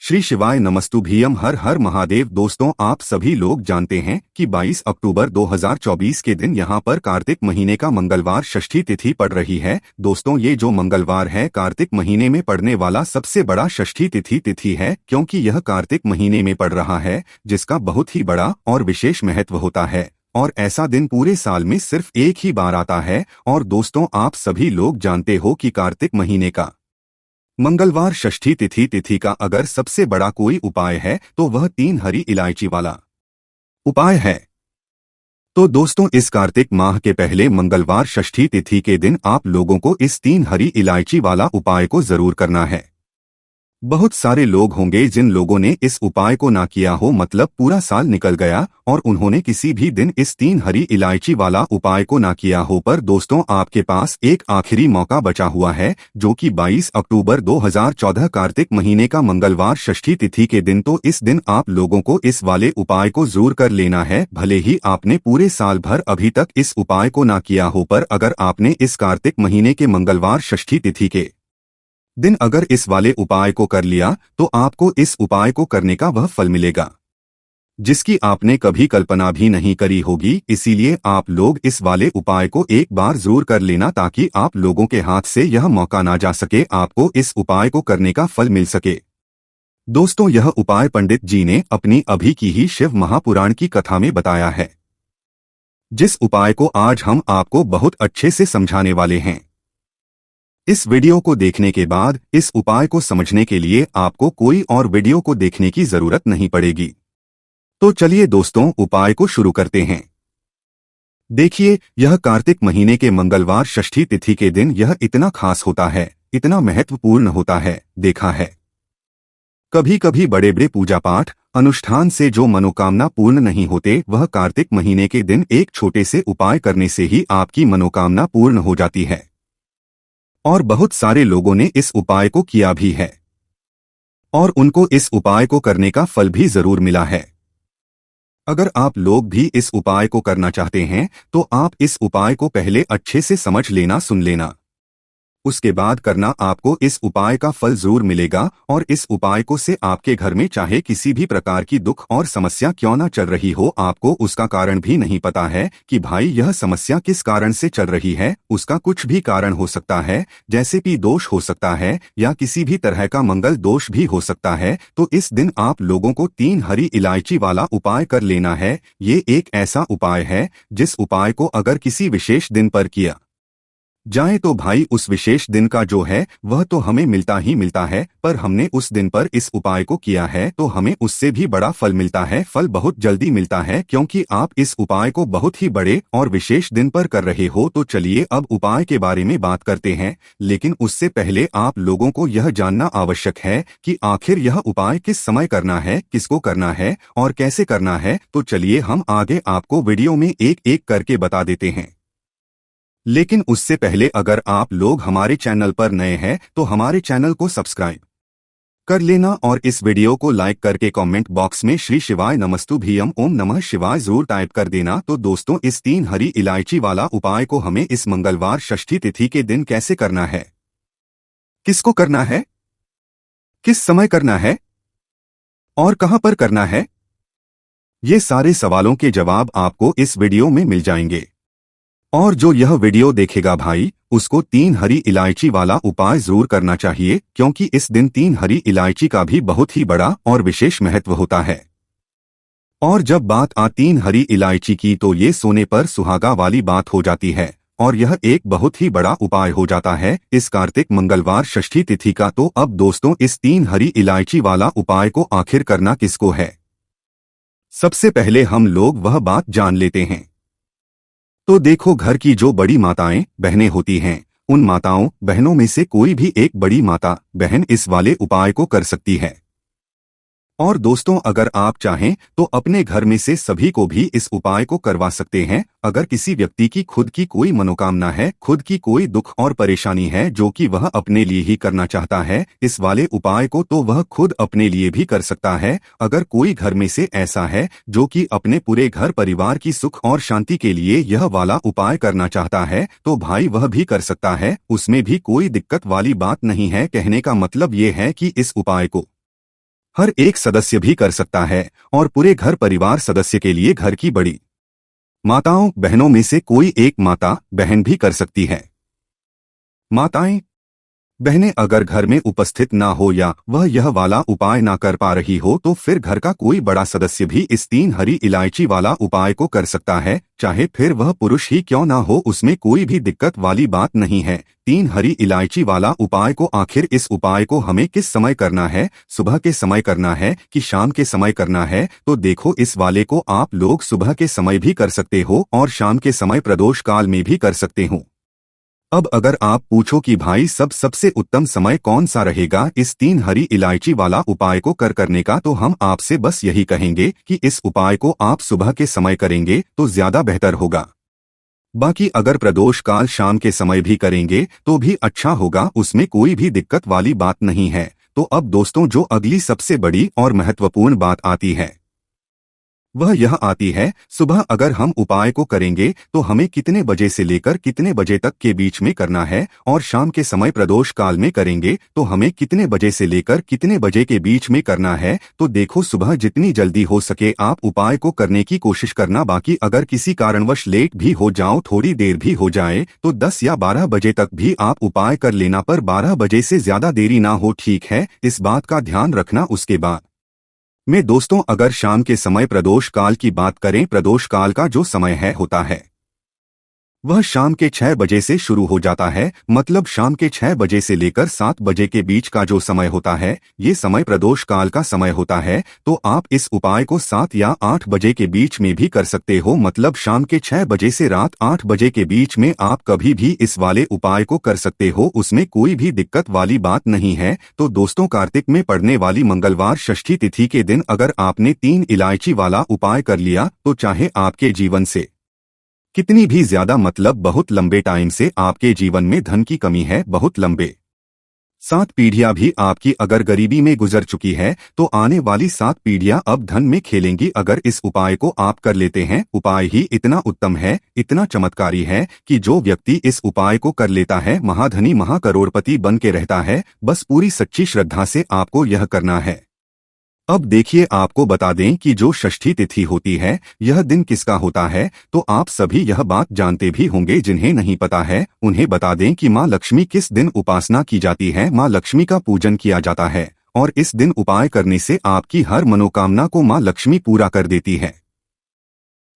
श्री शिवाय नमस्तुभ्यम। हर हर महादेव। दोस्तों, आप सभी लोग जानते हैं कि 22 अक्टूबर 2024 के दिन यहाँ पर कार्तिक महीने का मंगलवार षष्ठी तिथि पड़ रही है। दोस्तों, ये जो मंगलवार है कार्तिक महीने में पड़ने वाला सबसे बड़ा षष्ठी तिथि है, क्योंकि यह कार्तिक महीने में पड़ रहा है, जिसका बहुत ही बड़ा और विशेष महत्व होता है। और ऐसा दिन पूरे साल में सिर्फ एक ही बार आता है। और दोस्तों, आप सभी लोग जानते हो कि कार्तिक महीने का मंगलवार षष्ठी तिथि का अगर सबसे बड़ा कोई उपाय है तो वह 3 हरी इलायची वाला उपाय है। तो दोस्तों, इस कार्तिक माह के पहले मंगलवार षष्ठी तिथि के दिन आप लोगों को इस 3 हरी इलायची वाला उपाय को जरूर करना है। बहुत सारे लोग होंगे जिन लोगों ने इस उपाय को ना किया हो, मतलब पूरा साल निकल गया और उन्होंने किसी भी दिन इस 3 हरी इलायची वाला उपाय को ना किया हो। पर दोस्तों, आपके पास एक आखिरी मौका बचा हुआ है, जो कि 22 अक्टूबर 2014 कार्तिक महीने का मंगलवार षष्ठी तिथि के दिन। तो इस दिन आप लोगों को इस वाले उपाय को जरूर कर लेना है, भले ही आपने पूरे साल भर अभी तक इस उपाय को ना किया हो। पर अगर आपने इस कार्तिक महीने के मंगलवार षष्ठी तिथि के दिन अगर इस वाले उपाय को कर लिया तो आपको इस उपाय को करने का वह फल मिलेगा जिसकी आपने कभी कल्पना भी नहीं करी होगी। इसीलिए आप लोग इस वाले उपाय को एक बार जरूर कर लेना, ताकि आप लोगों के हाथ से यह मौका ना जा सके, आपको इस उपाय को करने का फल मिल सके। दोस्तों, यह उपाय पंडित जी ने अपनी अभी की ही शिव महापुराण की कथा में बताया है, जिस उपाय को आज हम आपको बहुत अच्छे से समझाने वाले हैं। इस वीडियो को देखने के बाद इस उपाय को समझने के लिए आपको कोई और वीडियो को देखने की जरूरत नहीं पड़ेगी। तो चलिए दोस्तों, उपाय को शुरू करते हैं। देखिए, यह कार्तिक महीने के मंगलवार षष्ठी तिथि के दिन यह इतना खास होता है, इतना महत्वपूर्ण होता है। देखा है, कभी कभी बड़े बड़े पूजा पाठ अनुष्ठान से जो मनोकामना पूर्ण नहीं होते, वह कार्तिक महीने के दिन एक छोटे से उपाय करने से ही आपकी मनोकामना पूर्ण हो जाती है। और बहुत सारे लोगों ने इस उपाय को किया भी है और उनको इस उपाय को करने का फल भी जरूर मिला है। अगर आप लोग भी इस उपाय को करना चाहते हैं तो आप इस उपाय को पहले अच्छे से समझ लेना, सुन लेना, उसके बाद करना। आपको इस उपाय का फल जरूर मिलेगा। और इस उपाय को से आपके घर में चाहे किसी भी प्रकार की दुख और समस्या क्यों ना चल रही हो, आपको उसका कारण भी नहीं पता है कि भाई यह समस्या किस कारण से चल रही है। उसका कुछ भी कारण हो सकता है, जैसे कि दोष हो सकता है या किसी भी तरह का मंगल दोष भी हो सकता है। तो इस दिन आप लोगों को 3 हरी इलायची वाला उपाय कर लेना है। ये एक ऐसा उपाय है जिस उपाय को अगर किसी विशेष दिन पर किया जाए तो भाई उस विशेष दिन का जो है वह तो हमें मिलता ही मिलता है, पर हमने उस दिन पर इस उपाय को किया है तो हमें उससे भी बड़ा फल मिलता है। फल बहुत जल्दी मिलता है, क्योंकि आप इस उपाय को बहुत ही बड़े और विशेष दिन पर कर रहे हो। तो चलिए अब उपाय के बारे में बात करते हैं, लेकिन उससे पहले आप लोगों को यह जानना आवश्यक है कि आखिर यह उपाय किस समय करना है, किसको करना है और कैसे करना है। तो चलिए हम आगे आपको वीडियो में एक एक करके बता देते हैं। लेकिन उससे पहले अगर आप लोग हमारे चैनल पर नए हैं तो हमारे चैनल को सब्सक्राइब कर लेना और इस वीडियो को लाइक करके कमेंट बॉक्स में श्री शिवाय नमस्तुभ्यम ओम नमः शिवाय जरूर टाइप कर देना। तो दोस्तों, इस 3 हरी इलायची वाला उपाय को हमें इस मंगलवार षष्ठी तिथि के दिन कैसे करना है, किसको करना है, किस समय करना है और कहां पर करना है, ये सारे सवालों के जवाब आपको इस वीडियो में मिल जाएंगे। और जो यह वीडियो देखेगा भाई, उसको 3 हरी इलायची वाला उपाय जरूर करना चाहिए, क्योंकि इस दिन 3 हरी इलायची का भी बहुत ही बड़ा और विशेष महत्व होता है। और जब बात आ 3 हरी इलायची की तो ये सोने पर सुहागा वाली बात हो जाती है और यह एक बहुत ही बड़ा उपाय हो जाता है इस कार्तिक मंगलवार षष्ठी तिथि का। तो अब दोस्तों, इस 3 हरी इलायची वाला उपाय को आखिर करना किसको है, सबसे पहले हम लोग वह बात जान लेते हैं। तो देखो, घर की जो बड़ी माताएं बहनें होती हैं, उन माताओं बहनों में से कोई भी एक बड़ी माता बहन इस वाले उपाय को कर सकती है। और दोस्तों, अगर आप चाहें तो अपने घर में से सभी को भी इस उपाय को करवा सकते हैं। अगर किसी व्यक्ति की खुद की कोई मनोकामना है, खुद की कोई दुख और परेशानी है जो कि वह अपने लिए ही करना चाहता है इस वाले उपाय को, तो वह खुद अपने लिए भी कर सकता है। अगर कोई घर में से ऐसा है जो कि अपने पूरे घर परिवार की सुख और शांति के लिए यह वाला उपाय करना चाहता है, तो भाई वह भी कर सकता है, उसमें भी कोई दिक्कत वाली बात नहीं है। कहने का मतलब ये है कि इस उपाय को हर एक सदस्य भी कर सकता है और पूरे घर परिवार सदस्य के लिए घर की बड़ी माताओं बहनों में से कोई एक माता बहन भी कर सकती है। माताएं बहनें अगर घर में उपस्थित ना हो या वह यह वाला उपाय ना कर पा रही हो तो फिर घर का कोई बड़ा सदस्य भी इस 3 हरी इलायची वाला उपाय को कर सकता है, चाहे फिर वह पुरुष ही क्यों ना हो, उसमें कोई भी दिक्कत वाली बात नहीं है। 3 हरी इलायची वाला उपाय को आखिर इस उपाय को हमें किस समय करना है, सुबह के समय करना है कि शाम के समय करना है? तो देखो, इस वाले को आप लोग सुबह के समय भी कर सकते हो और शाम के समय प्रदोष काल में भी कर सकते हो। अब अगर आप पूछो कि भाई सबसे उत्तम समय कौन सा रहेगा इस 3 हरी इलायची वाला उपाय को करने का, तो हम आपसे बस यही कहेंगे कि इस उपाय को आप सुबह के समय करेंगे तो ज्यादा बेहतर होगा। बाकी अगर प्रदोष काल शाम के समय भी करेंगे तो भी अच्छा होगा, उसमें कोई भी दिक्कत वाली बात नहीं है। तो अब दोस्तों, जो अगली सबसे बड़ी और महत्वपूर्ण बात आती है वह यह आती है, सुबह अगर हम उपाय को करेंगे तो हमें कितने बजे से लेकर कितने बजे तक के बीच में करना है, और शाम के समय प्रदोष काल में करेंगे तो हमें कितने बजे से लेकर कितने बजे के बीच में करना है। तो देखो, सुबह जितनी जल्दी हो सके आप उपाय को करने की कोशिश करना। बाकी अगर किसी कारणवश लेट भी हो जाओ, थोड़ी देर भी हो जाए, तो 10 या 12 बजे तक भी आप उपाय कर लेना, पर 12 बजे से ज्यादा देरी ना हो, ठीक है? इस बात का ध्यान रखना। उसके बाद में दोस्तों, अगर शाम के समय प्रदोष काल की बात करें, प्रदोष काल का जो समय होता है वह शाम के 6 बजे से शुरू हो जाता है। मतलब शाम के 6 बजे से लेकर 7 बजे के बीच का जो समय होता है, ये समय प्रदोष काल का समय होता है। तो आप इस उपाय को 7 या 8 बजे के बीच में भी कर सकते हो। मतलब शाम के 6 बजे से रात 8 बजे के बीच में आप कभी भी इस वाले उपाय को कर सकते हो, उसमें कोई भी दिक्कत वाली बात नहीं है। तो दोस्तों, कार्तिक में पड़ने वाली मंगलवार षष्ठी तिथि के दिन अगर आपने 3 इलायची वाला उपाय कर लिया तो चाहे आपके जीवन से कितनी भी ज्यादा, मतलब बहुत लंबे टाइम से आपके जीवन में धन की कमी है, बहुत लंबे 7 पीढ़ियां भी आपकी अगर गरीबी में गुजर चुकी है, तो आने वाली 7 पीढ़ियां अब धन में खेलेंगी अगर इस उपाय को आप कर लेते हैं। उपाय ही इतना उत्तम है, इतना चमत्कारी है कि जो व्यक्ति इस उपाय को कर लेता है महाधनी महाकरोड़पति बन के रहता है। बस पूरी सच्ची श्रद्धा से आपको यह करना है। अब देखिए, आपको बता दें कि जो षष्ठी तिथि होती है, यह दिन किसका होता है, तो आप सभी यह बात जानते भी होंगे। जिन्हें नहीं पता है उन्हें बता दें कि माँ लक्ष्मी किस दिन उपासना की जाती है। माँ लक्ष्मी का पूजन किया जाता है और इस दिन उपाय करने से आपकी हर मनोकामना को माँ लक्ष्मी पूरा कर देती है।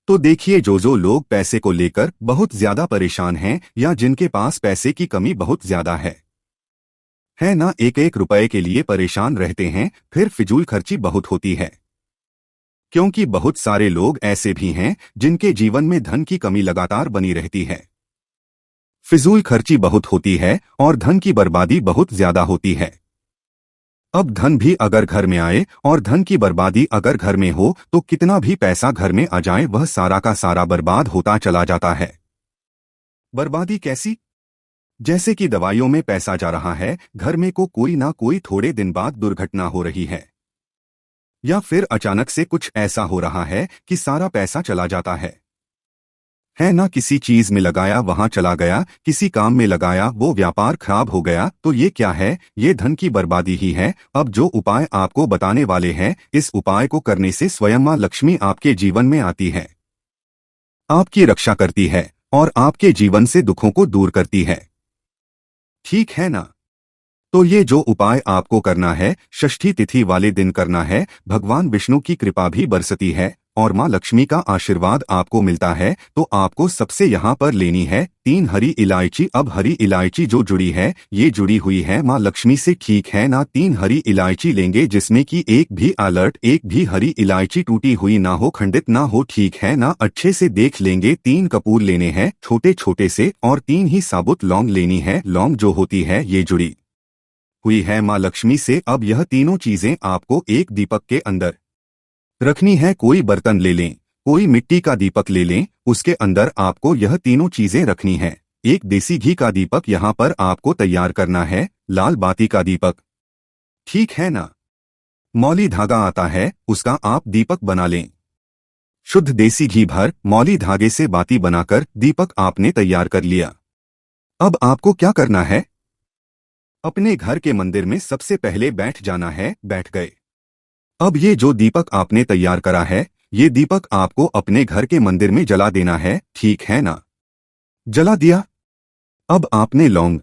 तो देखिए, जो लोग पैसे को लेकर बहुत ज्यादा परेशान हैं या जिनके पास पैसे की कमी बहुत ज्यादा है ना, एक एक रुपए के लिए परेशान रहते हैं, फिर फिजूल खर्ची बहुत होती है। क्योंकि बहुत सारे लोग ऐसे भी हैं जिनके जीवन में धन की कमी लगातार बनी रहती है, फिजूल खर्ची बहुत होती है और धन की बर्बादी बहुत ज्यादा होती है। अब धन भी अगर घर में आए और धन की बर्बादी अगर घर में हो तो कितना भी पैसा घर में आ जाए वह सारा का सारा बर्बाद होता चला जाता है। बर्बादी कैसी? जैसे कि दवाइयों में पैसा जा रहा है, घर में को कोई ना कोई थोड़े दिन बाद दुर्घटना हो रही है, या फिर अचानक से कुछ ऐसा हो रहा है कि सारा पैसा चला जाता है ना। किसी चीज में लगाया वहां चला गया, किसी काम में लगाया वो व्यापार खराब हो गया, तो ये क्या है? ये धन की बर्बादी ही है। अब जो उपाय आपको बताने वाले हैं, इस उपाय को करने से स्वयं मां लक्ष्मी आपके जीवन में आती है, आपकी रक्षा करती है और आपके जीवन से दुखों को दूर करती है, ठीक है ना? तो ये जो उपाय आपको करना है, षष्ठी तिथि वाले दिन करना है। भगवान विष्णु की कृपा भी बरसती है और माँ लक्ष्मी का आशीर्वाद आपको मिलता है। तो आपको सबसे यहाँ पर लेनी है 3 हरी इलायची। अब हरी इलायची जो जुड़ी है, ये जुड़ी हुई है माँ लक्ष्मी से, ठीक है ना? 3 हरी इलायची लेंगे जिसमें कि एक भी हरी इलायची टूटी हुई ना हो, खंडित ना हो, ठीक है ना? अच्छे से देख लेंगे। 3 कपूर लेने हैं छोटे छोटे से और 3 ही साबुत लौंग लेनी है। लौंग जो होती है ये जुड़ी हुई है माँ लक्ष्मी से। अब यह तीनों चीजें आपको एक दीपक के अंदर रखनी है। कोई बर्तन ले लें, कोई मिट्टी का दीपक ले लें, उसके अंदर आपको यह तीनों चीजें रखनी है। एक देसी घी का दीपक यहाँ पर आपको तैयार करना है, लाल बाती का दीपक, ठीक है ना? मौली धागा आता है, उसका आप दीपक बना लें। शुद्ध देसी घी भर मौली धागे से बाती बनाकर दीपक आपने तैयार कर लिया। अब आपको क्या करना है? अपने घर के मंदिर में सबसे पहले बैठ जाना है। बैठ गए, अब ये जो दीपक आपने तैयार करा है, ये दीपक आपको अपने घर के मंदिर में जला देना है, ठीक है ना? जला दिया। अब आपने लौंग,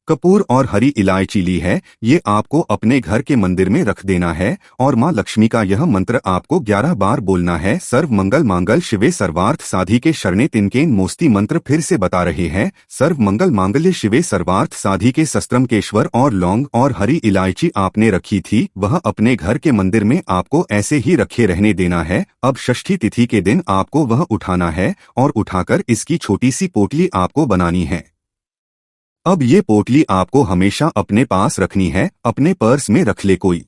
कपूर और हरी इलायची ली है, ये आपको अपने घर के मंदिर में रख देना है और माँ लक्ष्मी का यह मंत्र आपको 11 बार बोलना है। सर्व मंगल मांगल शिवे सर्वार्थ साधिके शरणे तिनकेन मोस्ती मंत्र फिर से बता रहे हैं। सर्व मंगल मांगल्य शिवे सर्वार्थ साधिके शस्त्रम केश्वर और लौंग और हरी इलायची आपने रखी थी, वह अपने घर के मंदिर में आपको ऐसे ही रखे रहने देना है। अब षष्ठी तिथि के दिन आपको वह उठाना है और उठाकर इसकी छोटी सी पोटली आपको बनानी है। अब ये पोटली आपको हमेशा अपने पास रखनी है, अपने पर्स में रख ले। कोई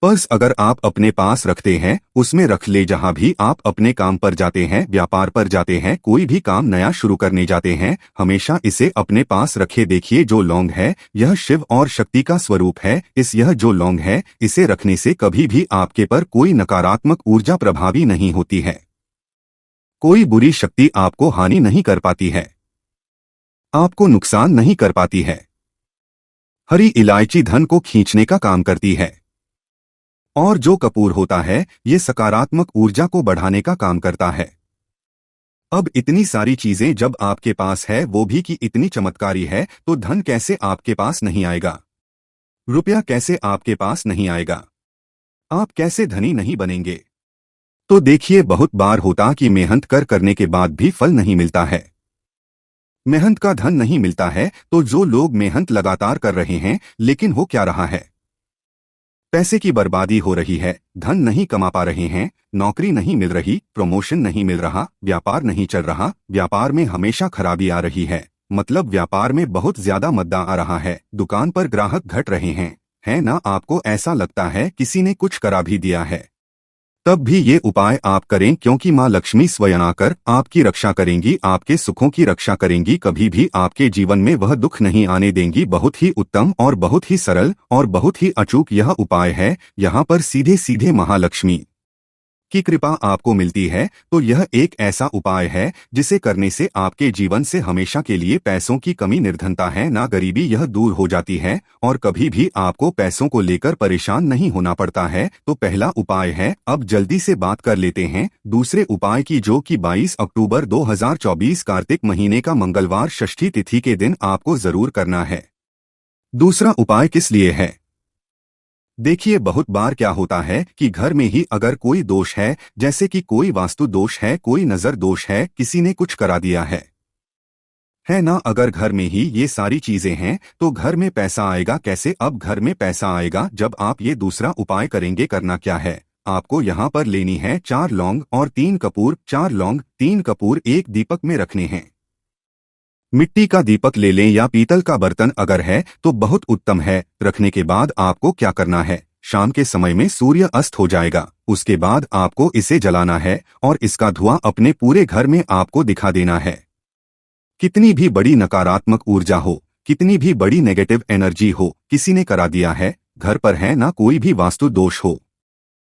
पर्स अगर आप अपने पास रखते हैं उसमें रख ले। जहां भी आप अपने काम पर जाते हैं, व्यापार पर जाते हैं, कोई भी काम नया शुरू करने जाते हैं, हमेशा इसे अपने पास रखे। देखिए जो लौंग है यह शिव और शक्ति का स्वरूप है। यह जो लौंग है इसे रखने से कभी भी आपके पर कोई नकारात्मक ऊर्जा प्रभावी नहीं होती है, कोई बुरी शक्ति आपको हानि नहीं कर पाती है, आपको नुकसान नहीं कर पाती है। हरी इलायची धन को खींचने का काम करती है और जो कपूर होता है ये सकारात्मक ऊर्जा को बढ़ाने का काम करता है। अब इतनी सारी चीजें जब आपके पास है, वो भी कि इतनी चमत्कारी है, तो धन कैसे आपके पास नहीं आएगा? रुपया कैसे आपके पास नहीं आएगा? आप कैसे धनी नहीं बनेंगे? तो देखिए बहुत बार होता कि मेहनत करने के बाद भी फल नहीं मिलता है, मेहनत का धन नहीं मिलता है। तो जो लोग मेहनत लगातार कर रहे हैं लेकिन हो क्या रहा है? पैसे की बर्बादी हो रही है, धन नहीं कमा पा रहे हैं, नौकरी नहीं मिल रही, प्रमोशन नहीं मिल रहा, व्यापार नहीं चल रहा, व्यापार में हमेशा खराबी आ रही है, मतलब व्यापार में बहुत ज्यादा मद्दा आ रहा है, दुकान पर ग्राहक घट रहे हैं, है ना? आपको ऐसा लगता है किसी ने कुछ करा भी दिया है, तब भी ये उपाय आप करें, क्योंकि माँ लक्ष्मी स्वयं आकर आपकी रक्षा करेंगी, आपके सुखों की रक्षा करेंगी, कभी भी आपके जीवन में वह दुख नहीं आने देंगी। बहुत ही उत्तम और बहुत ही सरल और बहुत ही अचूक यह उपाय है। यहाँ पर सीधे सीधे महालक्ष्मी की कृपा आपको मिलती है। तो यह एक ऐसा उपाय है जिसे करने से आपके जीवन से हमेशा के लिए पैसों की कमी, निर्धनता है ना गरीबी, यह दूर हो जाती है और कभी भी आपको पैसों को लेकर परेशान नहीं होना पड़ता है। तो पहला उपाय है। अब जल्दी से बात कर लेते हैं दूसरे उपाय की, जो कि 22 अक्टूबर 2024 कार्तिक महीने का मंगलवार षष्ठी तिथि के दिन आपको जरूर करना है। दूसरा उपाय किस लिए है? देखिए बहुत बार क्या होता है कि घर में ही अगर कोई दोष है, जैसे कि कोई वास्तु दोष है, कोई नजर दोष है, किसी ने कुछ करा दिया है ना? अगर घर में ही ये सारी चीजें हैं तो घर में पैसा आएगा कैसे? अब घर में पैसा आएगा जब आप ये दूसरा उपाय करेंगे। करना क्या है? आपको यहाँ पर लेनी है 4 लौंग और 3 कपूर। 4 लौंग 3 कपूर एक दीपक में रखने हैं। मिट्टी का दीपक ले लें या पीतल का बर्तन अगर है तो बहुत उत्तम है। रखने के बाद आपको क्या करना है? शाम के समय में सूर्य अस्त हो जाएगा, उसके बाद आपको इसे जलाना है और इसका धुआं अपने पूरे घर में आपको दिखा देना है। कितनी भी बड़ी नकारात्मक ऊर्जा हो, कितनी भी बड़ी नेगेटिव एनर्जी हो, किसी ने करा दिया है, घर पर है ना कोई भी वास्तु दोष हो,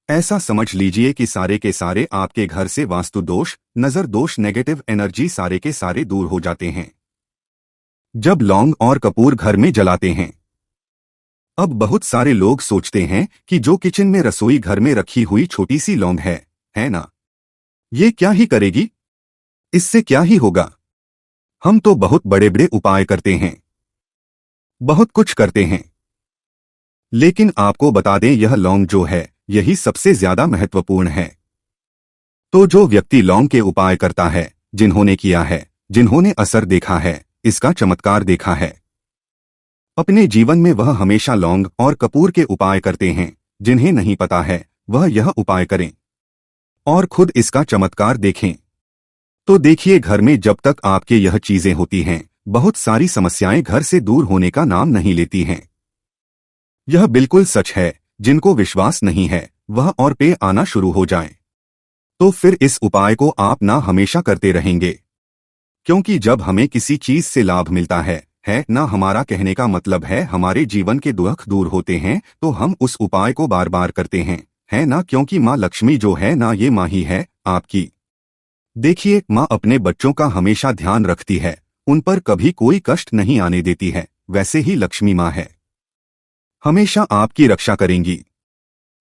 ऐसा समझ लीजिए कि सारे के सारे आपके घर से वास्तु दोष, नजर दोष, नेगेटिव एनर्जी सारे के सारे दूर हो जाते हैं जब लौंग और कपूर घर में जलाते हैं। अब बहुत सारे लोग सोचते हैं कि जो किचन में रसोई घर में रखी हुई छोटी सी लौंग है ना, ये क्या ही करेगी, इससे क्या ही होगा? हम तो बहुत बड़े बड़े उपाय करते हैं, बहुत कुछ करते हैं, लेकिन आपको बता दें यह लौंग जो है यही सबसे ज्यादा महत्वपूर्ण है। तो जो व्यक्ति लौंग के उपाय करता है, जिन्होंने किया है, जिन्होंने असर देखा है, इसका चमत्कार देखा है अपने जीवन में, वह हमेशा लौंग और कपूर के उपाय करते हैं। जिन्हें नहीं पता है वह यह उपाय करें और खुद इसका चमत्कार देखें। तो देखिए घर में जब तक आपके यह चीजें होती हैं, बहुत सारी समस्याएं घर से दूर होने का नाम नहीं लेती हैं। यह बिल्कुल सच है। जिनको विश्वास नहीं है वह और पे आना शुरू हो जाए तो फिर इस उपाय को आप ना हमेशा करते रहेंगे, क्योंकि जब हमें किसी चीज से लाभ मिलता है ना, हमारा कहने का मतलब है हमारे जीवन के दुख दूर होते हैं, तो हम उस उपाय को बार बार करते हैं, है ना? क्योंकि माँ लक्ष्मी जो है ना, ये माँ ही है आपकी। देखिए माँ अपने बच्चों का हमेशा ध्यान रखती है, उन पर कभी कोई कष्ट नहीं आने देती है। वैसे ही लक्ष्मी माँ है, हमेशा आपकी रक्षा करेंगी,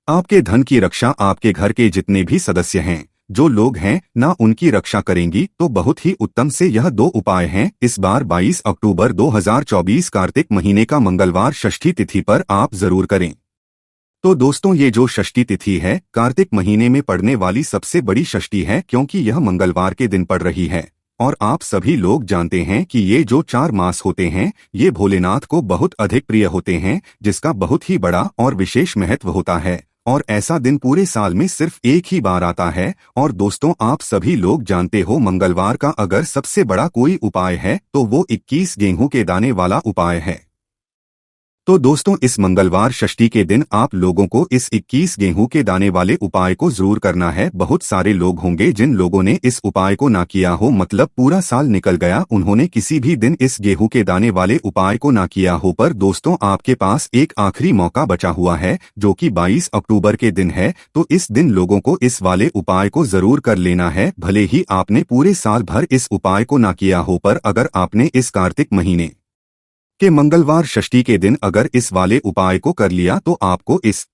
आपके धन की रक्षा आपके घर के जितने भी सदस्य हैं, जो लोग हैं ना, उनकी रक्षा करेंगी। तो बहुत ही उत्तम से यह दो उपाय हैं। इस बार 22 अक्टूबर 2024 कार्तिक महीने का मंगलवार षष्ठी तिथि पर आप जरूर करें। तो दोस्तों, ये जो षष्ठी तिथि है कार्तिक महीने में पड़ने वाली सबसे बड़ी षष्ठी है, क्योंकि यह मंगलवार के दिन पड़ रही है। और आप सभी लोग जानते हैं कि ये जो 4 मास होते हैं ये भोलेनाथ को बहुत अधिक प्रिय होते हैं, जिसका बहुत ही बड़ा और विशेष महत्व होता है। और ऐसा दिन पूरे साल में सिर्फ एक ही बार आता है। और दोस्तों, आप सभी लोग जानते हो मंगलवार का अगर सबसे बड़ा कोई उपाय है तो वो 21 गेहूं के दाने वाला उपाय है। तो दोस्तों, इस मंगलवार षष्ठी के दिन आप लोगों को इस 21 गेहूं के दाने वाले उपाय को जरूर करना है। बहुत सारे लोग होंगे जिन लोगों ने इस उपाय को ना किया हो, मतलब पूरा साल निकल गया, उन्होंने किसी भी दिन इस गेहूं के दाने वाले उपाय को ना किया हो। पर दोस्तों, आपके पास एक आखिरी मौका बचा हुआ है, जो कि 22 अक्टूबर के दिन है। तो इस दिन लोगों को इस वाले उपाय को जरूर कर लेना है, भले ही आपने पूरे साल भर इस उपाय को ना किया हो। पर अगर आपने इस कार्तिक महीने के मंगलवार षष्ठी के दिन अगर इस वाले उपाय को कर लिया तो आपको इस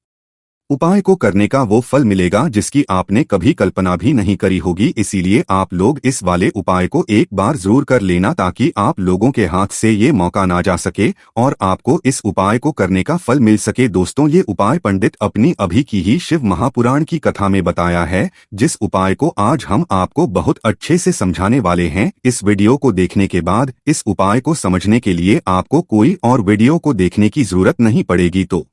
उपाय को करने का वो फल मिलेगा जिसकी आपने कभी कल्पना भी नहीं करी होगी। इसीलिए आप लोग इस वाले उपाय को एक बार जरूर कर लेना, ताकि आप लोगों के हाथ से ये मौका ना जा सके और आपको इस उपाय को करने का फल मिल सके। दोस्तों, ये उपाय पंडित अपनी अभी की ही शिव महापुराण की कथा में बताया है, जिस उपाय को आज हम आपको बहुत अच्छे से समझाने वाले हैं। इस वीडियो को देखने के बाद इस उपाय को समझने के लिए आपको कोई और वीडियो को देखने की जरूरत नहीं पड़ेगी। तो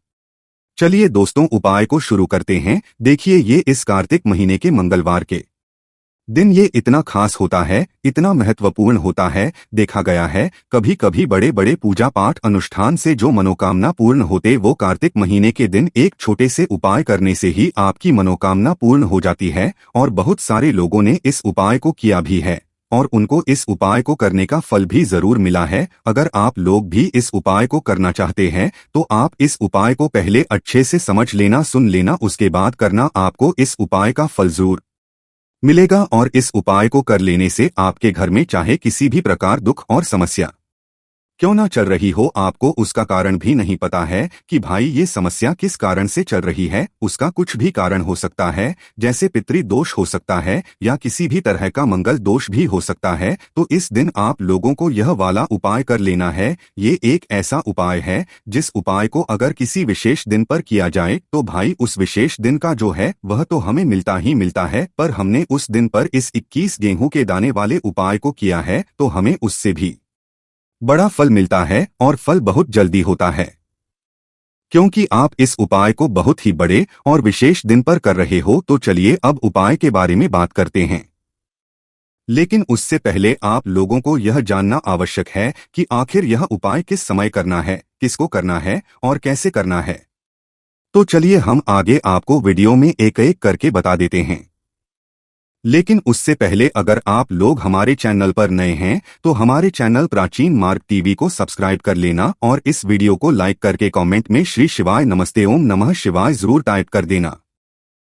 चलिए दोस्तों, उपाय को शुरू करते हैं। देखिए, ये इस कार्तिक महीने के मंगलवार के दिन ये इतना खास होता है, इतना महत्वपूर्ण होता है। देखा गया है कभी कभी बड़े बड़े पूजा पाठ अनुष्ठान से जो मनोकामना पूर्ण होते, वो कार्तिक महीने के दिन एक छोटे से उपाय करने से ही आपकी मनोकामना पूर्ण हो जाती है। और बहुत सारे लोगों ने इस उपाय को किया भी है और उनको इस उपाय को करने का फल भी जरूर मिला है। अगर आप लोग भी इस उपाय को करना चाहते हैं तो आप इस उपाय को पहले अच्छे से समझ लेना, सुन लेना, उसके बाद करना। आपको इस उपाय का फल जरूर मिलेगा। और इस उपाय को कर लेने से आपके घर में चाहे किसी भी प्रकार दुख और समस्या क्यों ना चल रही हो, आपको उसका कारण भी नहीं पता है कि भाई ये समस्या किस कारण से चल रही है। उसका कुछ भी कारण हो सकता है, जैसे पितृ दोष हो सकता है या किसी भी तरह का मंगल दोष भी हो सकता है। तो इस दिन आप लोगों को यह वाला उपाय कर लेना है। ये एक ऐसा उपाय है जिस उपाय को अगर किसी विशेष दिन पर किया जाए तो भाई उस विशेष दिन का जो है वह तो हमें मिलता ही मिलता है। पर हमने उस दिन पर इस 21 गेहूं के दाने वाले उपाय को किया है तो हमें उससे भी बड़ा फल मिलता है और फल बहुत जल्दी होता है, क्योंकि आप इस उपाय को बहुत ही बड़े और विशेष दिन पर कर रहे हो। तो चलिए अब उपाय के बारे में बात करते हैं। लेकिन उससे पहले आप लोगों को यह जानना आवश्यक है कि आखिर यह उपाय किस समय करना है, किसको करना है और कैसे करना है। तो चलिए हम आगे आपको वीडियो में एक एक करके बता देते हैं। लेकिन उससे पहले अगर आप लोग हमारे चैनल पर नए हैं तो हमारे चैनल प्राचीन मार्ग टीवी को सब्सक्राइब कर लेना और इस वीडियो को लाइक करके कमेंट में श्री शिवाय नमस्ते ओम नमः शिवाय जरूर टाइप कर देना।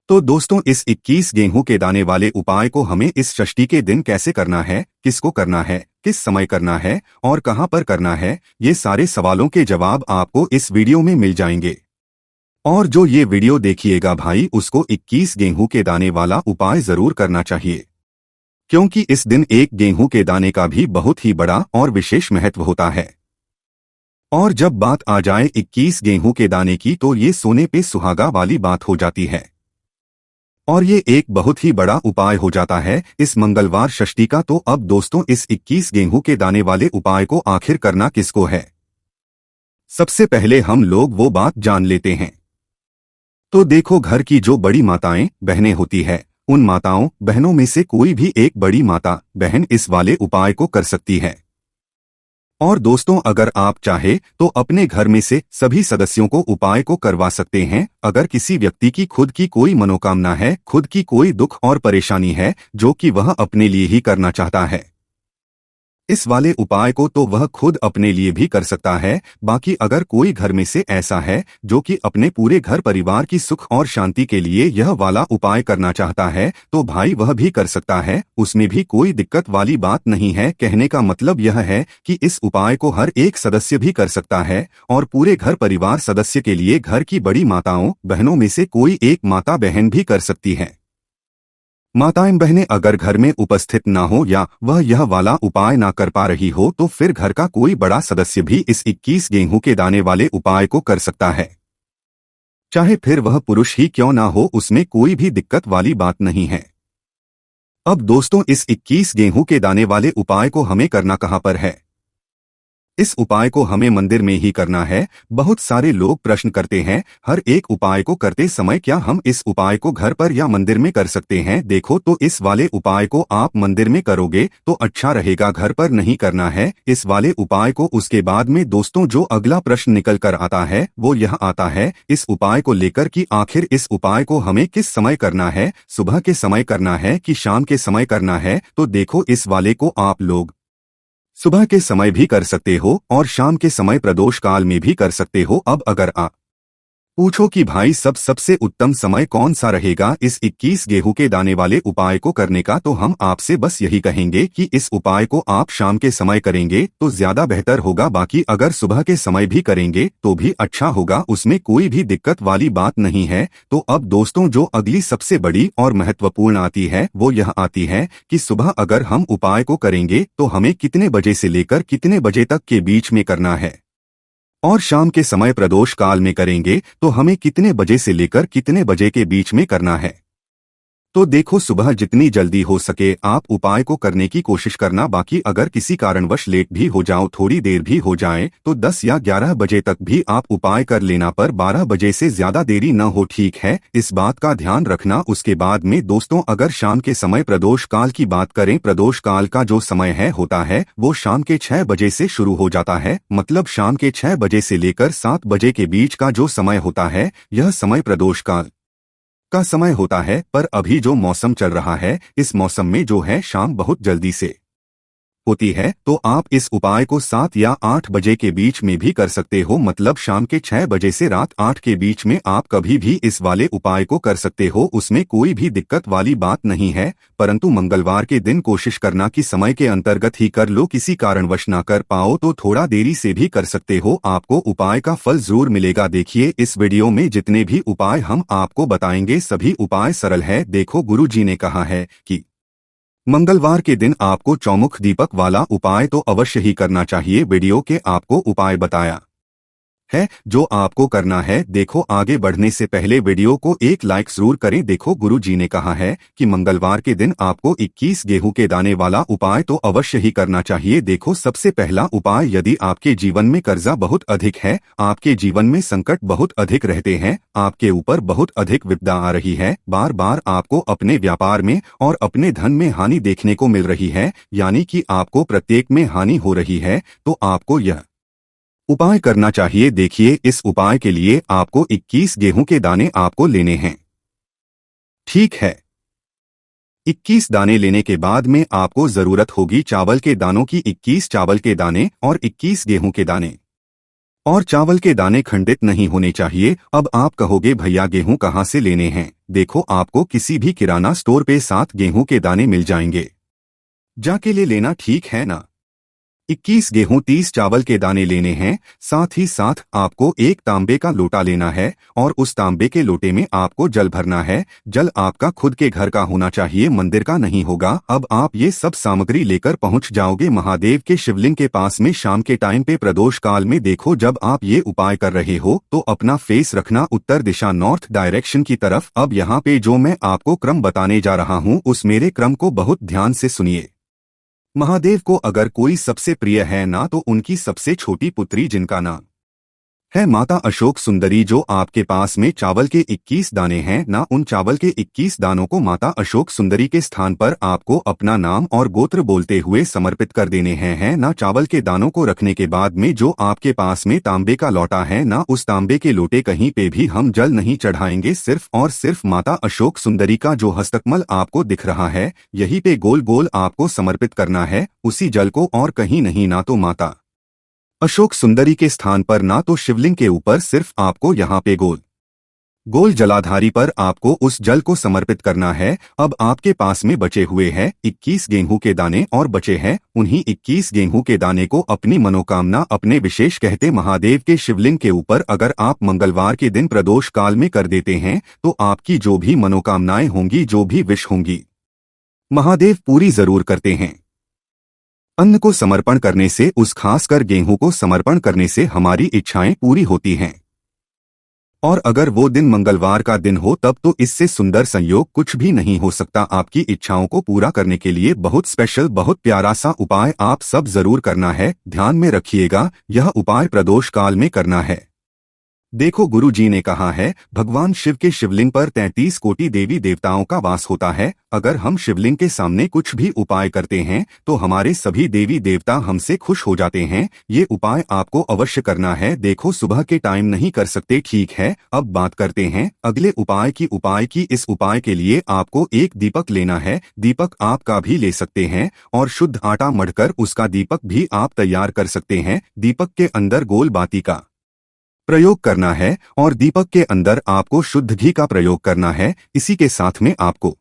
तो दोस्तों, इस 21 गेहूं के दाने वाले उपाय को हमें इस षष्ठी के दिन कैसे करना है, किसको करना है, किस समय करना है और कहां पर करना है, ये सारे सवालों के जवाब आपको इस वीडियो में मिल जाएंगे। और जो ये वीडियो देखिएगा भाई, उसको 21 गेहूं के दाने वाला उपाय जरूर करना चाहिए, क्योंकि इस दिन एक गेहूं के दाने का भी बहुत ही बड़ा और विशेष महत्व होता है। और जब बात आ जाए 21 गेहूं के दाने की तो ये सोने पे सुहागा वाली बात हो जाती है और ये एक बहुत ही बड़ा उपाय हो जाता है इस मंगलवार षष्ठी का। तो अब दोस्तों, इस 21 गेहूं के दाने वाले उपाय को आखिर करना किसको है, सबसे पहले हम लोग वो बात जान लेते हैं। तो देखो, घर की जो बड़ी माताएं बहनें होती है, उन माताओं बहनों में से कोई भी एक बड़ी माता बहन इस वाले उपाय को कर सकती है। और दोस्तों, अगर आप चाहे तो अपने घर में से सभी सदस्यों को उपाय को करवा सकते हैं। अगर किसी व्यक्ति की खुद की कोई मनोकामना है, खुद की कोई दुख और परेशानी है जो कि वह अपने लिए ही करना चाहता है, इस वाले उपाय को तो वह खुद अपने लिए भी कर सकता है, बाकी अगर कोई घर में से ऐसा है जो कि अपने पूरे घर परिवार की सुख और शांति के लिए यह वाला उपाय करना चाहता है तो भाई वह भी कर सकता है, उसमें भी कोई दिक्कत वाली बात नहीं है। कहने का मतलब यह है कि इस उपाय को हर एक सदस्य भी कर सकता है और पूरे घर परिवार सदस्य के लिए घर की बड़ी माताओं बहनों में से कोई एक माता बहन भी कर सकती है। माताएं बहनें अगर घर में उपस्थित ना हो या वह यह वाला उपाय ना कर पा रही हो तो फिर घर का कोई बड़ा सदस्य भी इस 21 गेहूं के दाने वाले उपाय को कर सकता है, चाहे फिर वह पुरुष ही क्यों ना हो, उसमें कोई भी दिक्कत वाली बात नहीं है। अब दोस्तों, इस 21 गेहूं के दाने वाले उपाय को हमें करना कहां पर है? इस उपाय को हमें मंदिर में ही करना है। बहुत सारे लोग प्रश्न करते हैं, हर एक उपाय को करते समय क्या हम इस उपाय को घर पर या मंदिर में कर सकते हैं? देखो, तो इस वाले उपाय को आप मंदिर में करोगे तो अच्छा रहेगा, घर पर नहीं करना है इस वाले उपाय को। उसके बाद में दोस्तों जो अगला प्रश्न निकल कर आता है वो यह आता है इस उपाय को लेकर कि आखिर इस उपाय को हमें किस समय करना है, सुबह के समय करना है कि शाम के समय करना है? तो देखो, इस वाले को आप लोग सुबह के समय भी कर सकते हो और शाम के समय प्रदोष काल में भी कर सकते हो। अब अगर आप पूछो कि भाई सबसे उत्तम समय कौन सा रहेगा इस 21 गेहूं के दाने वाले उपाय को करने का, तो हम आपसे बस यही कहेंगे कि इस उपाय को आप शाम के समय करेंगे तो ज्यादा बेहतर होगा। बाकी अगर सुबह के समय भी करेंगे तो भी अच्छा होगा, उसमें कोई भी दिक्कत वाली बात नहीं है। तो अब दोस्तों जो अगली सबसे बड़ी और महत्वपूर्ण आती है वो यह आती है कि सुबह अगर हम उपाय को करेंगे तो हमें कितने बजे से लेकर कितने बजे तक के बीच में करना है, और शाम के समय प्रदोष काल में करेंगे तो हमें कितने बजे से लेकर कितने बजे के बीच में करना है। तो देखो, सुबह जितनी जल्दी हो सके आप उपाय को करने की कोशिश करना। बाकी अगर किसी कारणवश लेट भी हो जाओ, थोड़ी देर भी हो जाए, तो 10 या 11 बजे तक भी आप उपाय कर लेना, पर 12 बजे से ज्यादा देरी न हो, ठीक है? इस बात का ध्यान रखना। उसके बाद में दोस्तों अगर शाम के समय प्रदोष काल की बात करें, प्रदोष काल का जो समय होता है वो शाम के 6 बजे से शुरू हो जाता है। मतलब शाम के 6 बजे से लेकर 7 बजे के बीच का जो समय होता है यह समय प्रदोष काल का समय होता है। पर अभी जो मौसम चल रहा है इस मौसम में जो है शाम बहुत जल्दी से होती है, तो आप इस उपाय को 7 या 8 बजे के बीच में भी कर सकते हो। मतलब शाम के 6 बजे से रात 8 के बीच में आप कभी भी इस वाले उपाय को कर सकते हो, उसमें कोई भी दिक्कत वाली बात नहीं है। परंतु मंगलवार के दिन कोशिश करना कि समय के अंतर्गत ही कर लो, किसी कारणवश ना कर पाओ तो थोड़ा देरी से भी कर सकते हो, आपको उपाय का फल जरूर मिलेगा। देखिए, इस वीडियो में जितने भी उपाय हम आपको बताएंगे सभी उपाय सरल है। देखो, गुरु जी ने कहा है कि मंगलवार के दिन आपको चौमुख दीपक वाला उपाय तो अवश्य ही करना चाहिए। वीडियो के आपको उपाय बताया है जो आपको करना है। देखो, आगे बढ़ने से पहले वीडियो को एक लाइक जरूर करें। देखो, गुरु जी ने कहा है कि मंगलवार के दिन आपको 21 गेहूं के दाने वाला उपाय तो अवश्य ही करना चाहिए। देखो, सबसे पहला उपाय, यदि आपके जीवन में कर्जा बहुत अधिक है, आपके जीवन में संकट बहुत अधिक रहते हैं, आपके ऊपर बहुत अधिक विपदा आ रही है, बार बार आपको अपने व्यापार में और अपने धन में हानि देखने को मिल रही है, यानी कि आपको प्रत्येक में हानि हो रही है, तो आपको यह उपाय करना चाहिए। देखिए, इस उपाय के लिए आपको 21 गेहूं के दाने आपको लेने हैं, ठीक है? 21 दाने लेने के बाद में आपको जरूरत होगी चावल के दानों की। 21 चावल के दाने और 21 गेहूं के दाने। और चावल के दाने खंडित नहीं होने चाहिए। अब आप कहोगे भैया गेहूं कहाँ से लेने हैं? देखो, आपको किसी भी किराना स्टोर पे 7 गेहूं के दाने मिल जाएंगे, जाके ले लेना, ठीक है ना? 21 गेहूं 30 चावल के दाने लेने हैं। साथ ही साथ आपको एक तांबे का लोटा लेना है और उस तांबे के लोटे में आपको जल भरना है। जल आपका खुद के घर का होना चाहिए, मंदिर का नहीं होगा। अब आप ये सब सामग्री लेकर पहुंच जाओगे महादेव के शिवलिंग के पास में शाम के टाइम पे प्रदोष काल में। देखो, जब आप ये उपाय कर रहे हो तो अपना फेस रखना उत्तर दिशा, नॉर्थ डायरेक्शन की तरफ। अब यहाँ पे जो मैं आपको क्रम बताने जा रहा हूँ उस मेरे क्रम को बहुत ध्यान से सुनिए। महादेव को अगर कोई सबसे प्रिय है ना, तो उनकी सबसे छोटी पुत्री जिनका नाम है माता अशोक सुंदरी। जो आपके पास में चावल के 21 दाने हैं ना, उन चावल के 21 दानों को माता अशोक सुंदरी के स्थान पर आपको अपना नाम और गोत्र बोलते हुए समर्पित कर देने हैं ना। चावल के दानों को रखने के बाद में जो आपके पास में तांबे का लोटा है ना, उस तांबे के लोटे कहीं पे भी हम जल नहीं चढ़ाएंगे। सिर्फ और सिर्फ माता अशोक सुंदरी का जो हस्तकमल आपको दिख रहा है, यही पे गोल गोल आपको समर्पित करना है उसी जल को, और कहीं नहीं। ना तो माता अशोक सुंदरी के स्थान पर ना तो शिवलिंग के ऊपर, सिर्फ आपको यहाँ पे गोल गोल जलाधारी पर आपको उस जल को समर्पित करना है। अब आपके पास में बचे हुए हैं 21 गेहूं के दाने, और बचे हैं उन्हीं 21 गेहूं के दाने को अपनी मनोकामना अपने विशेष कहते महादेव के शिवलिंग के ऊपर अगर आप मंगलवार के दिन प्रदोष काल में कर देते हैं तो आपकी जो भी मनोकामनाएं होंगी, जो भी विश होंगी, महादेव पूरी जरूर करते हैं। अन्न को समर्पण करने से, उस खासकर गेहूं को समर्पण करने से हमारी इच्छाएं पूरी होती हैं। और अगर वो दिन मंगलवार का दिन हो तब तो इससे सुंदर संयोग कुछ भी नहीं हो सकता। आपकी इच्छाओं को पूरा करने के लिए बहुत स्पेशल, बहुत प्यारा सा उपाय आप सब जरूर करना है। ध्यान में रखिएगा, यह उपाय प्रदोष काल में करना है। देखो, गुरु जी ने कहा है, भगवान शिव के शिवलिंग पर 33 कोटि देवी देवताओं का वास होता है। अगर हम शिवलिंग के सामने कुछ भी उपाय करते हैं तो हमारे सभी देवी देवता हमसे खुश हो जाते हैं। ये उपाय आपको अवश्य करना है। देखो, सुबह के टाइम नहीं कर सकते, ठीक है। अब बात करते हैं अगले उपाय की। इस उपाय के लिए आपको एक दीपक लेना है। दीपक आप का भी ले सकते हैं, और शुद्ध आटा मढ़कर उसका दीपक भी आप तैयार कर सकते हैं। दीपक के अंदर गोल बाती का प्रयोग करना है, और दीपक के अंदर आपको शुद्ध घी का प्रयोग करना है। इसी के साथ में आपको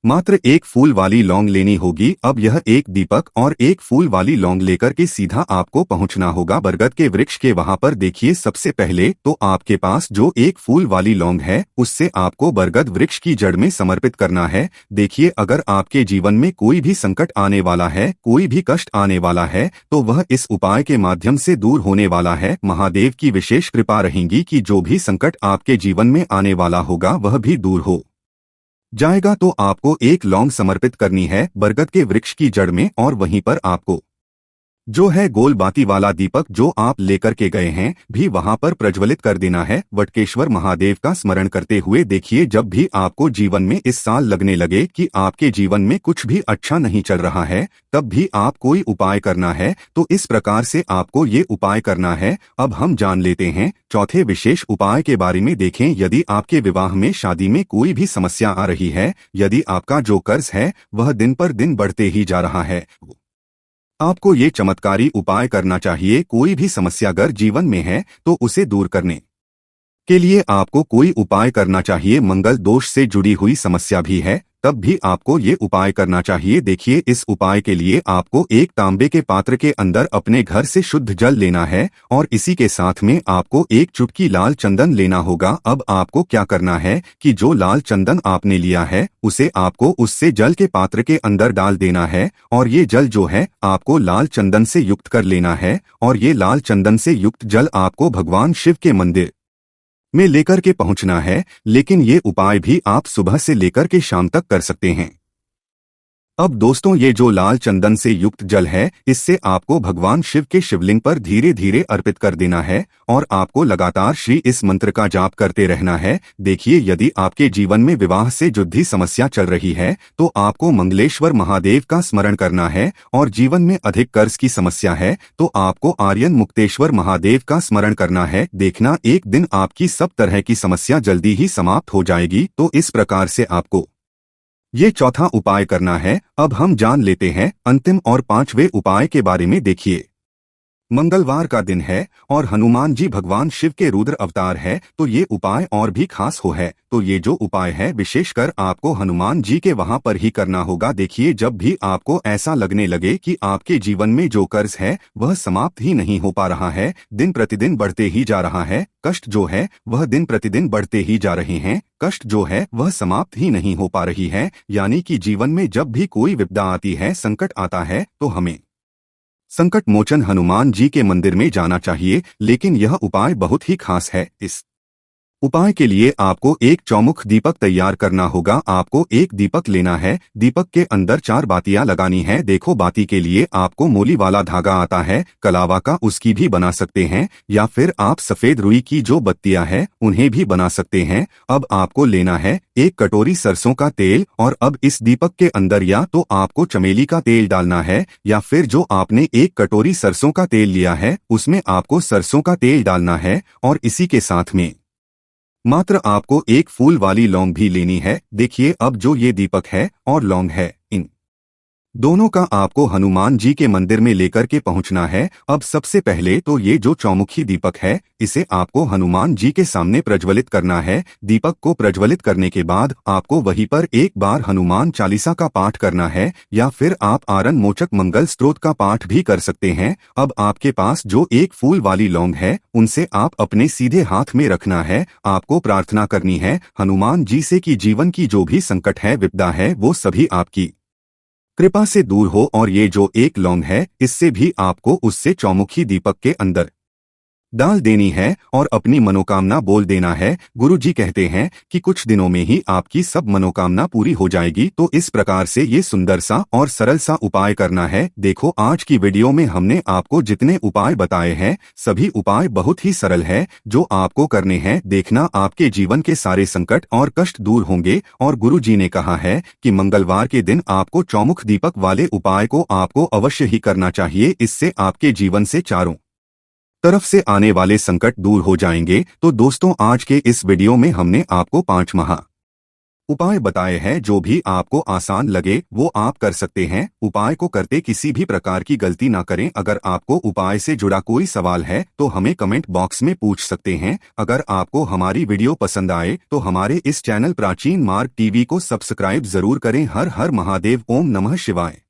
मात्र एक फूल वाली लौंग लेनी होगी। अब यह एक दीपक और एक फूल वाली लौंग लेकर के सीधा आपको पहुंचना होगा बरगद के वृक्ष के वहां पर। देखिए, सबसे पहले तो आपके पास जो एक फूल वाली लौंग है उससे आपको बरगद वृक्ष की जड़ में समर्पित करना है। देखिए, अगर आपके जीवन में कोई भी संकट आने वाला है, कोई भी कष्ट आने वाला है, तो वह इस उपाय के माध्यम से दूर होने वाला है। महादेव की विशेष कृपा रहेगी कि जो भी संकट आपके जीवन में आने वाला होगा वह भी दूर हो जाएगा। तो आपको एक लौंग समर्पित करनी है बरगद के वृक्ष की जड़ में, और वहीं पर आपको जो है गोल बाती वाला दीपक जो आप लेकर के गए हैं भी वहां पर प्रज्वलित कर देना है, वटकेश्वर महादेव का स्मरण करते हुए। देखिए, जब भी आपको जीवन में इस साल लगने लगे कि आपके जीवन में कुछ भी अच्छा नहीं चल रहा है, तब भी आप कोई उपाय करना है, तो इस प्रकार से आपको ये उपाय करना है। अब हम जान लेते हैं चौथे विशेष उपाय के बारे में। देखें, यदि आपके विवाह में, शादी में कोई भी समस्या आ रही है, यदि आपका जो कर्ज है वह दिन पर दिन बढ़ते ही जा रहा है, आपको ये चमत्कारी उपाय करना चाहिए। कोई भी समस्या अगर जीवन में है तो उसे दूर करने के लिए आपको कोई उपाय करना चाहिए। मंगल दोष से जुड़ी हुई समस्या भी है तब भी आपको ये उपाय करना चाहिए। देखिए, इस उपाय के लिए आपको एक तांबे के पात्र के अंदर अपने घर से शुद्ध जल लेना है, और इसी के साथ में आपको एक चुटकी लाल चंदन लेना होगा। अब आपको क्या करना है कि जो लाल चंदन आपने लिया है उसे आपको उससे जल के पात्र के अंदर डाल देना है, और ये जल जो है आपको लाल चंदन से युक्त कर लेना है। और ये लाल चंदन से युक्त जल आपको भगवान शिव के मंदिर में लेकर के पहुंचना है। लेकिन ये उपाय भी आप सुबह से लेकर के शाम तक कर सकते हैं। अब दोस्तों, ये जो लाल चंदन से युक्त जल है, इससे आपको भगवान शिव के शिवलिंग पर धीरे धीरे अर्पित कर देना है, और आपको लगातार श्री इस मंत्र का जाप करते रहना है। देखिए, यदि आपके जीवन में विवाह से जुड़ी समस्या चल रही है तो आपको मंगलेश्वर महादेव का स्मरण करना है, और जीवन में अधिक कर्ज की समस्या है तो आपको आर्यन मुक्तेश्वर महादेव का स्मरण करना है। देखना, एक दिन आपकी सब तरह की समस्या जल्दी ही समाप्त हो जाएगी। तो इस प्रकार से आपको ये चौथा उपाय करना है। अब हम जान लेते हैं अंतिम और पांचवें उपाय के बारे में। देखिए, मंगलवार का दिन है और हनुमान जी भगवान शिव के रुद्र अवतार है, तो ये उपाय और भी खास हो है। तो ये जो उपाय है विशेषकर आपको हनुमान जी के वहां पर ही करना होगा। देखिए, जब भी आपको ऐसा लगने लगे कि आपके जीवन में जो कर्ज है वह समाप्त ही नहीं हो पा रहा है, दिन प्रतिदिन बढ़ते ही जा रहा है, कष्ट जो है वह दिन प्रतिदिन बढ़ते ही जा रहे हैं, कष्ट जो है वह समाप्त ही नहीं हो पा रही है, यानी कि जीवन में जब भी कोई विपदा आती है, संकट आता है, तो हमें संकट मोचन हनुमान जी के मंदिर में जाना चाहिए। लेकिन यह उपाय बहुत ही खास है। इस उपाय के लिए आपको एक चौमुख दीपक तैयार करना होगा। आपको एक दीपक लेना है, दीपक के अंदर 4 बातियां लगानी है। देखो, बाती के लिए आपको मोली वाला धागा आता है, कलावा का, उसकी भी बना सकते हैं, या फिर आप सफेद रुई की जो बत्तियां हैं उन्हें भी बना सकते हैं। अब आपको लेना है एक कटोरी सरसों का तेल, और अब इस दीपक के अंदर या तो आपको चमेली का तेल डालना है, या फिर जो आपने एक कटोरी सरसों का तेल लिया है उसमें आपको सरसों का तेल डालना है। और इसी के साथ में मात्र आपको एक फूल वाली लौंग भी लेनी है। देखिए, अब जो ये दीपक है और लौंग है, इन दोनों का आपको हनुमान जी के मंदिर में लेकर के पहुंचना है। अब सबसे पहले तो ये जो चौमुखी दीपक है इसे आपको हनुमान जी के सामने प्रज्वलित करना है। दीपक को प्रज्वलित करने के बाद आपको वहीं पर एक बार हनुमान चालीसा का पाठ करना है, या फिर आप आरन मोचक मंगल स्तोत्र का पाठ भी कर सकते हैं। अब आपके पास जो एक फूल वाली लौंग है उनसे आप अपने सीधे हाथ में रखना है। आपको प्रार्थना करनी है हनुमान जी से कि जीवन की जो भी संकट है, विपदा है, वो सभी आपकी कृपा से दूर हो। और ये जो एक लौंग है इससे भी आपको उससे चौमुखी दीपक के अंदर डाल देनी है और अपनी मनोकामना बोल देना है। गुरुजी कहते हैं कि कुछ दिनों में ही आपकी सब मनोकामना पूरी हो जाएगी। तो इस प्रकार से ये सुंदर सा और सरल सा उपाय करना है। देखो, आज की वीडियो में हमने आपको जितने उपाय बताए हैं सभी उपाय बहुत ही सरल है जो आपको करने हैं। देखना, आपके जीवन के सारे संकट और कष्ट दूर होंगे। और गुरुजी ने कहा है कि मंगलवार के दिन आपको चौमुख दीपक वाले उपाय को आपको अवश्य ही करना चाहिए। इससे आपके जीवन से चारों तरफ से आने वाले संकट दूर हो जाएंगे। तो दोस्तों, आज के इस वीडियो में हमने आपको 5 महा उपाय बताए हैं। जो भी आपको आसान लगे वो आप कर सकते हैं। उपाय को करते किसी भी प्रकार की गलती ना करें। अगर आपको उपाय से जुड़ा कोई सवाल है तो हमें कमेंट बॉक्स में पूछ सकते हैं। अगर आपको हमारी वीडियो पसंद आए तो हमारे इस चैनल प्राचीन मार्ग टीवी को सब्सक्राइब जरूर करें। हर हर महादेव। ओम नमः शिवाय।